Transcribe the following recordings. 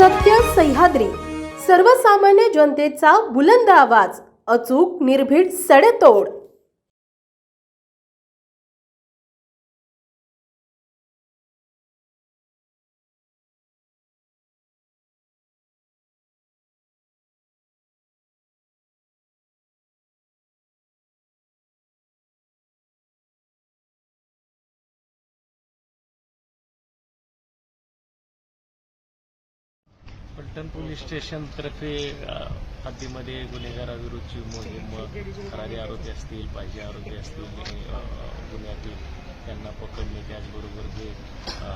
सत्य सह्याद्री, सर्वसामान्य जनतेचा बुलंद आवाज, अचूक निर्भीड सडेतोड। पलटण पोलीस स्टेशन तर्फे हद्दीमध्ये गुन्हेगाराविरुद्धची मोहीम फरारी आरोपी असतील, पाहिजे आरोपी असतील, गुन्ह्यातील त्यांना पकडणे, त्याचबरोबर जे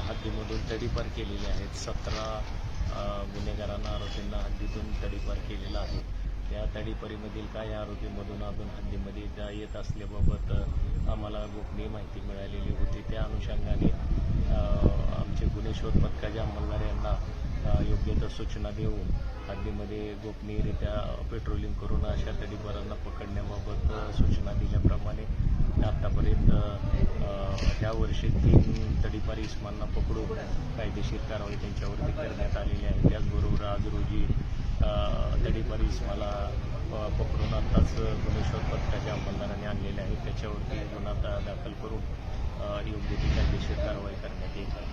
हद्दीमधून तडीपार केलेले आहेत 17 गुन्हेगारांना, आरोपींना हद्दीतून तडीपार केलेला आहे। त्या तडीपारीमधील काही आरोपीमधून अजून हद्दीमध्ये येत असल्याबाबत आम्हाला गोपनीय माहिती मिळालेली होती। त्या अनुषंगाने आमचे गुन्हे शोध पथकाचे अंमलदार यांना योग्य त्या सूचना देऊन हद्दीमध्ये गोपनीयरित्या पेट्रोलिंग करून अशा तडीपारांना पकडण्याबाबत सूचना दिल्याप्रमाणे आतापर्यंत ह्या वर्षी 3 तडीपारी इस्मांना पकडून कायदेशीर कारवाई त्यांच्यावरती करण्यात आलेली आहे। त्याचबरोबर आज रोजी तडीपारी इस्माला पकडून आताच गुन्हे शोध पथकाच्या अंमलदारांनी आणलेले आहे। त्याच्यावरती गुन्हा दाखल करून योग्य ती कायदेशीर कारवाई करण्यात येत आहे।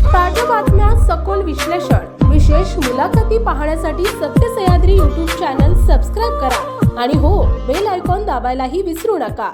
ताज्या बातम्या, सखोल विश्लेषण, विशेष मुलाखती पाहण्यासाठी सत्य सह्याद्री YouTube चॅनल सबस्क्राइब करा आणि हो, बेल आयकॉन दाबायलाही विसरू नका।